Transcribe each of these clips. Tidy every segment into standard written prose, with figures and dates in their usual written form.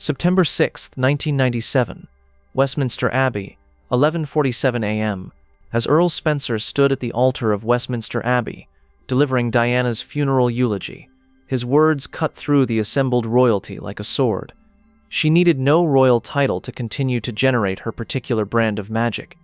September 6, 1997, Westminster Abbey, 11:47 a.m. As Earl Spencer stood at the altar of Westminster Abbey, delivering Diana's funeral eulogy, his words cut through the assembled royalty like a sword. She needed no royal title to continue to generate her particular brand of magic.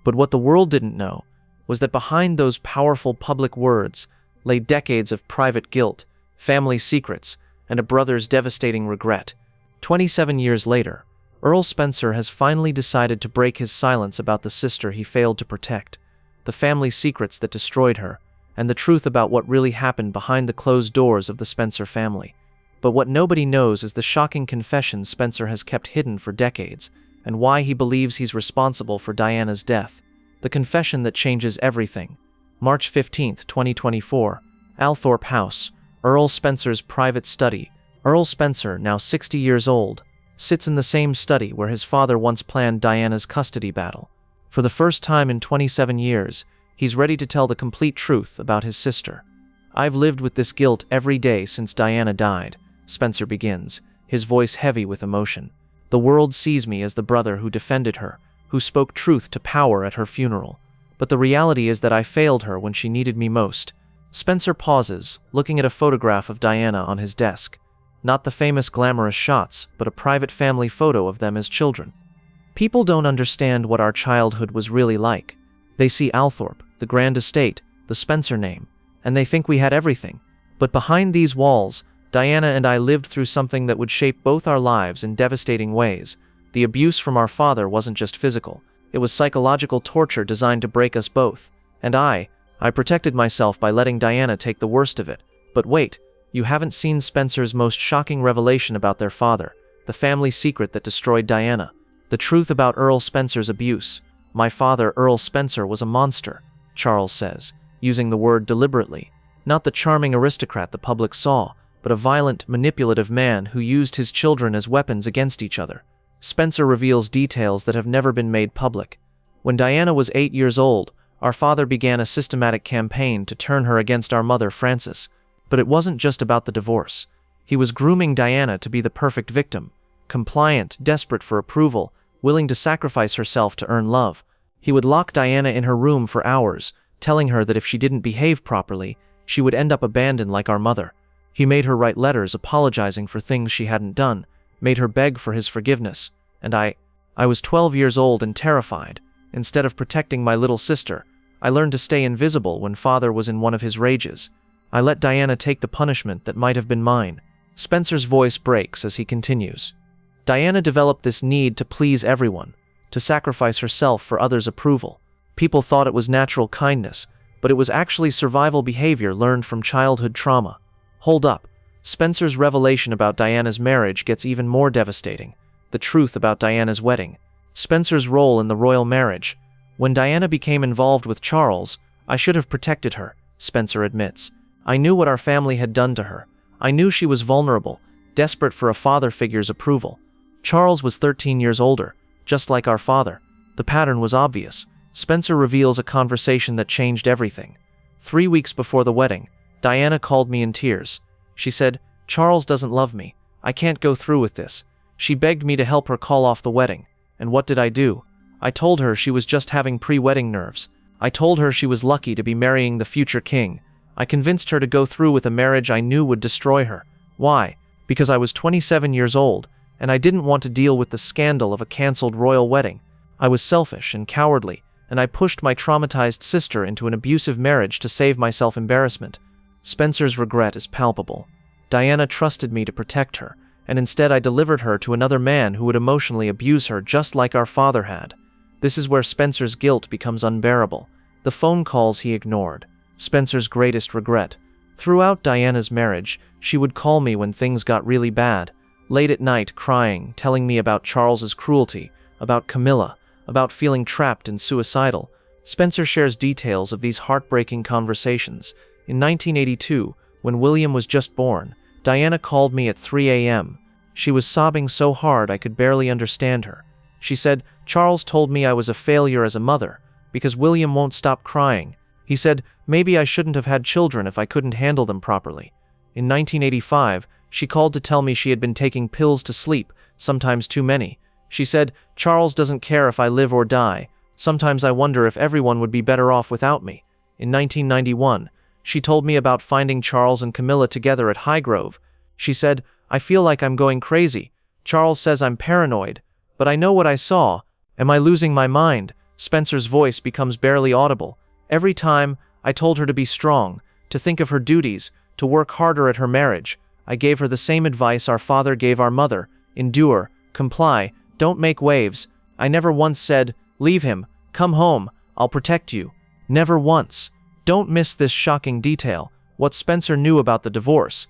But what the world didn't know was that behind those powerful public words lay decades of private guilt, family secrets, and a brother's devastating regret. 27 years later, Earl Spencer has finally decided to break his silence about the sister he failed to protect, the family secrets that destroyed her, and the truth about what really happened behind the closed doors of the Spencer family. But what nobody knows is the shocking confession Spencer has kept hidden for decades, and why he believes he's responsible for Diana's death. The confession that changes everything. March 15, 2024, Althorpe House, Earl Spencer's private study. Earl Spencer, now 60 years old, sits in the same study where his father once planned Diana's custody battle. For the first time in 27 years, he's ready to tell the complete truth about his sister. "I've lived with this guilt every day since Diana died," Spencer begins, his voice heavy with emotion. "The world sees me as the brother who defended her, who spoke truth to power at her funeral. But the reality is that I failed her when she needed me most." Spencer pauses, looking at a photograph of Diana on his desk. Not the famous glamorous shots, but a private family photo of them as children. People don't understand what our childhood was really like. They see Althorpe, the grand estate, the Spencer name, and they think we had everything. But behind these walls, Diana and I lived through something that would shape both our lives in devastating ways. The abuse from our father wasn't just physical. It was psychological torture designed to break us both. And I protected myself by letting Diana take the worst of it. But wait, you haven't seen Spencer's most shocking revelation about their father, the family secret that destroyed Diana. The truth about Earl Spencer's abuse. "My father, Earl Spencer, was a monster," Charles says, using the word deliberately. Not the charming aristocrat the public saw, but a violent, manipulative man who used his children as weapons against each other. Spencer reveals details that have never been made public. When Diana was 8 years old, our father began a systematic campaign to turn her against our mother, Frances. But it wasn't just about the divorce. He was grooming Diana to be the perfect victim, compliant, desperate for approval, willing to sacrifice herself to earn love. He would lock Diana in her room for hours, telling her that if she didn't behave properly, she would end up abandoned like our mother. He made her write letters apologizing for things she hadn't done, made her beg for his forgiveness, and I was 12 years old and terrified. Instead of protecting my little sister, I learned to stay invisible when father was in one of his rages. I let Diana take the punishment that might have been mine. Spencer's voice breaks as he continues. Diana developed this need to please everyone, to sacrifice herself for others' approval. People thought it was natural kindness, but it was actually survival behavior learned from childhood trauma. Hold up. Spencer's revelation about Diana's marriage gets even more devastating. The truth about Diana's wedding. Spencer's role in the royal marriage. "When Diana became involved with Charles, I should have protected her," Spencer admits. "I knew what our family had done to her. I knew she was vulnerable, desperate for a father figure's approval. Charles was 13 years older, just like our father. The pattern was obvious." Spencer reveals a conversation that changed everything. 3 weeks before the wedding, Diana called me in tears. She said, "Charles doesn't love me. I can't go through with this." She begged me to help her call off the wedding. And what did I do? I told her she was just having pre-wedding nerves. I told her she was lucky to be marrying the future king. I convinced her to go through with a marriage I knew would destroy her. Why? Because I was 27 years old, and I didn't want to deal with the scandal of a cancelled royal wedding. I was selfish and cowardly, and I pushed my traumatized sister into an abusive marriage to save myself embarrassment. Spencer's regret is palpable. Diana trusted me to protect her, and instead I delivered her to another man who would emotionally abuse her just like our father had. This is where Spencer's guilt becomes unbearable. The phone calls he ignored. Spencer's greatest regret. Throughout Diana's marriage, she would call me when things got really bad, late at night crying, telling me about Charles's cruelty, about Camilla, about feeling trapped and suicidal. Spencer shares details of these heartbreaking conversations. In 1982, when William was just born, Diana called me at 3 a.m. She was sobbing so hard I could barely understand her. She said, "Charles told me I was a failure as a mother, because William won't stop crying. He said, maybe I shouldn't have had children if I couldn't handle them properly." In 1985, she called to tell me she had been taking pills to sleep, sometimes too many. She said, "Charles doesn't care if I live or die. Sometimes I wonder if everyone would be better off without me." In 1991, she told me about finding Charles and Camilla together at Highgrove. She said, "I feel like I'm going crazy. Charles says I'm paranoid, but I know what I saw. Am I losing my mind?" Spencer's voice becomes barely audible. Every time, I told her to be strong, to think of her duties, to work harder at her marriage. I gave her the same advice our father gave our mother: endure, comply, don't make waves. I never once said, "Leave him, come home, I'll protect you." Never once. Don't miss this shocking detail: what Spencer knew about the divorce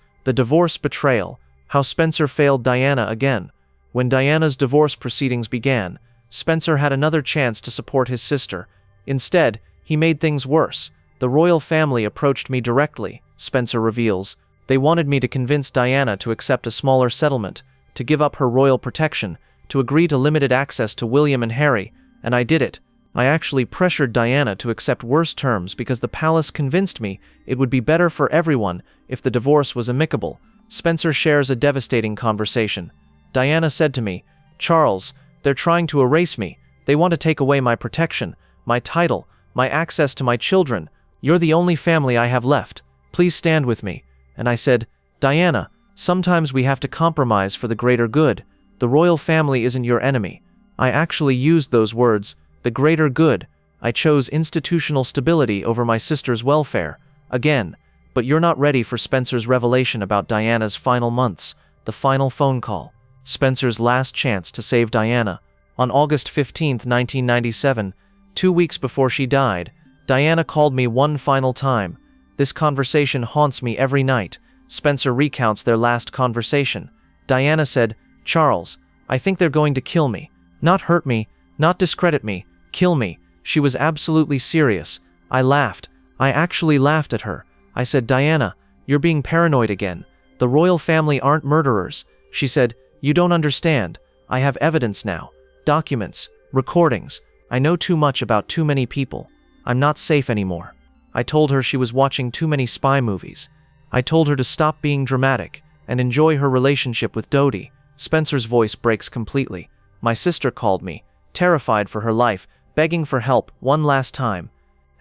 betrayal, how Spencer failed Diana again. When Diana's divorce proceedings began, Spencer had another chance to support his sister. Instead, he made things worse. "The royal family approached me directly," Spencer reveals. "They wanted me to convince Diana to accept a smaller settlement, to give up her royal protection, to agree to limited access to William and Harry, and I did it. I actually pressured Diana to accept worse terms because the palace convinced me it would be better for everyone if the divorce was amicable." Spencer shares a devastating conversation. "Diana said to me, 'Charles, they're trying to erase me. They want to take away my protection, my title, my access to my children. You're the only family I have left. Please stand with me.' And I said, 'Diana, sometimes we have to compromise for the greater good. The royal family isn't your enemy.' I actually used those words, the greater good. I chose institutional stability over my sister's welfare. Again, but you're not ready for Spencer's revelation about Diana's final months, the final phone call. Spencer's last chance to save Diana. On August 15, 1997, 2 weeks before she died, Diana called me one final time. This conversation haunts me every night. Spencer recounts their last conversation. Diana said, "Charles, I think they're going to kill me. Not hurt me, not discredit me, kill me." She was absolutely serious. I laughed. I actually laughed at her. I said, "Diana, you're being paranoid again. The royal family aren't murderers." She said, "You don't understand. I have evidence now. Documents, recordings. I know too much about too many people. I'm not safe anymore." I told her she was watching too many spy movies. I told her to stop being dramatic and enjoy her relationship with Dodie. Spencer's voice breaks completely. My sister called me, terrified for her life, begging for help one last time.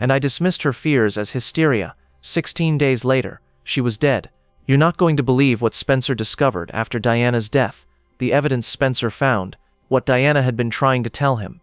And I dismissed her fears as hysteria. 16 days later, she was dead. You're not going to believe what Spencer discovered after Diana's death, the evidence Spencer found, what Diana had been trying to tell him.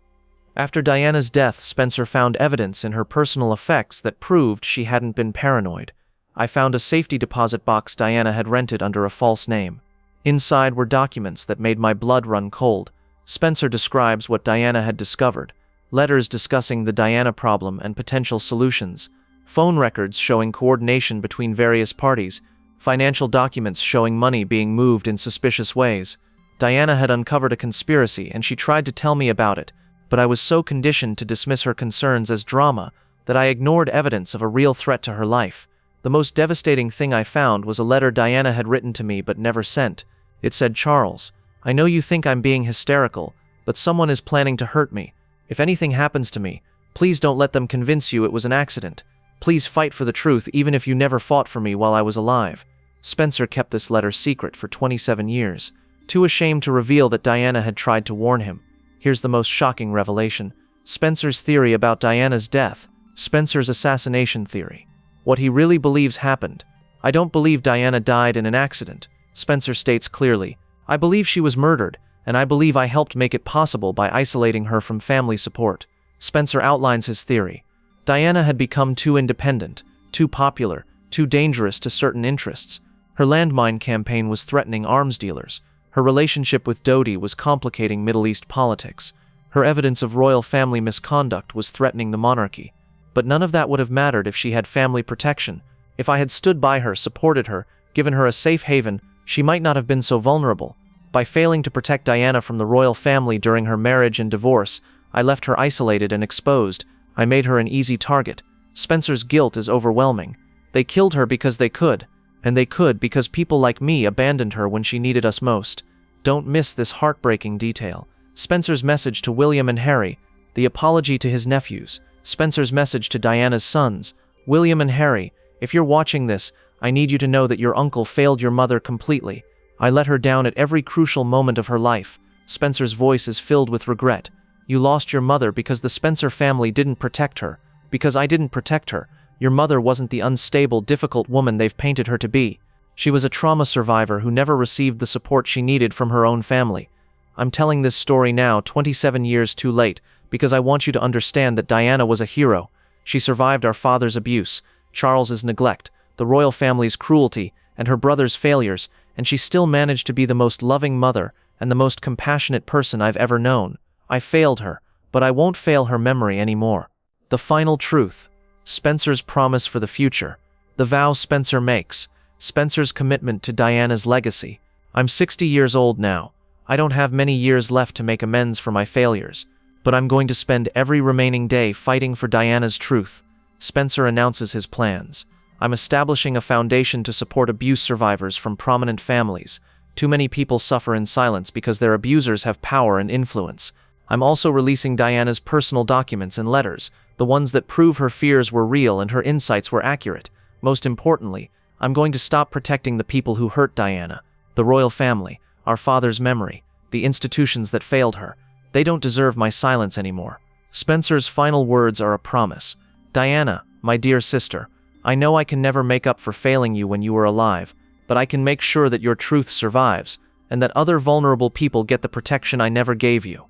After Diana's death, Spencer found evidence in her personal effects that proved she hadn't been paranoid. I found a safety deposit box Diana had rented under a false name. Inside were documents that made my blood run cold. Spencer describes what Diana had discovered: letters discussing the Diana problem and potential solutions, phone records showing coordination between various parties, financial documents showing money being moved in suspicious ways. Diana had uncovered a conspiracy and she tried to tell me about it, but I was so conditioned to dismiss her concerns as drama that I ignored evidence of a real threat to her life. The most devastating thing I found was a letter Diana had written to me but never sent. It said, "Charles, I know you think I'm being hysterical, but someone is planning to hurt me. If anything happens to me, please don't let them convince you it was an accident. Please fight for the truth even if you never fought for me while I was alive." Spencer kept this letter secret for 27 years, too ashamed to reveal that Diana had tried to warn him. Here's the most shocking revelation: Spencer's theory about Diana's death, Spencer's assassination theory. What he really believes happened. "I don't believe Diana died in an accident," Spencer states clearly. "I believe she was murdered, and I believe I helped make it possible by isolating her from family support." Spencer outlines his theory. Diana had become too independent, too popular, too dangerous to certain interests. Her landmine campaign was threatening arms dealers. Her relationship with Dodie was complicating Middle East politics. Her evidence of royal family misconduct was threatening the monarchy. But none of that would have mattered if she had family protection. If I had stood by her, supported her, given her a safe haven, she might not have been so vulnerable. By failing to protect Diana from the royal family during her marriage and divorce, I left her isolated and exposed. I made her an easy target. Spencer's guilt is overwhelming. They killed her because they could, and they could because people like me abandoned her when she needed us most. Don't miss this heartbreaking detail. Spencer's message to William and Harry, the apology to his nephews, Spencer's message to Diana's sons. "William and Harry, if you're watching this, I need you to know that your uncle failed your mother completely. I let her down at every crucial moment of her life." Spencer's voice is filled with regret. "You lost your mother because the Spencer family didn't protect her. Because I didn't protect her. Your mother wasn't the unstable, difficult woman they've painted her to be. She was a trauma survivor who never received the support she needed from her own family. I'm telling this story now, 27 years too late, because I want you to understand that Diana was a hero. She survived our father's abuse, Charles's neglect, the royal family's cruelty, and her brother's failures, and she still managed to be the most loving mother and the most compassionate person I've ever known. I failed her, but I won't fail her memory anymore." The final truth. Spencer's promise for the future. The vow Spencer makes. Spencer's commitment to Diana's legacy. "I'm 60 years old now. I don't have many years left to make amends for my failures, but I'm going to spend every remaining day fighting for Diana's truth." Spencer announces his plans. "I'm establishing a foundation to support abuse survivors from prominent families. Too many people suffer in silence because their abusers have power and influence. I'm also releasing Diana's personal documents and letters, the ones that prove her fears were real and her insights were accurate. Most importantly, I'm going to stop protecting the people who hurt Diana, the royal family, our father's memory, the institutions that failed her. They don't deserve my silence anymore." Spencer's final words are a promise. "Diana, my dear sister, I know I can never make up for failing you when you were alive, but I can make sure that your truth survives, and that other vulnerable people get the protection I never gave you.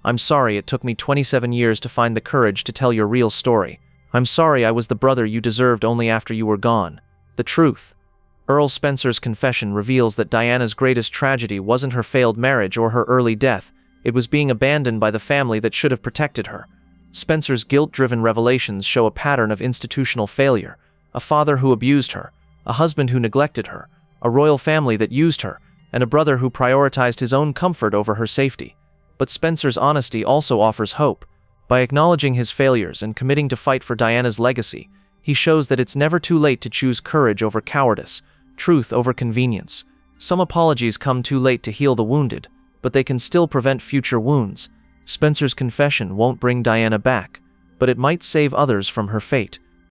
I'm sorry it took me 27 years to find the courage to tell your real story. I'm sorry I was the brother you deserved only after you were gone. The truth." Earl Spencer's confession reveals that Diana's greatest tragedy wasn't her failed marriage or her early death. It was being abandoned by the family that should have protected her. Spencer's guilt-driven revelations show a pattern of institutional failure: a father who abused her, a husband who neglected her, a royal family that used her, and a brother who prioritized his own comfort over her safety. But Spencer's honesty also offers hope. By acknowledging his failures and committing to fight for Diana's legacy, he shows that it's never too late to choose courage over cowardice, truth over convenience. Some apologies come too late to heal the wounded, but they can still prevent future wounds. Spencer's confession won't bring Diana back, but it might save others from her fate.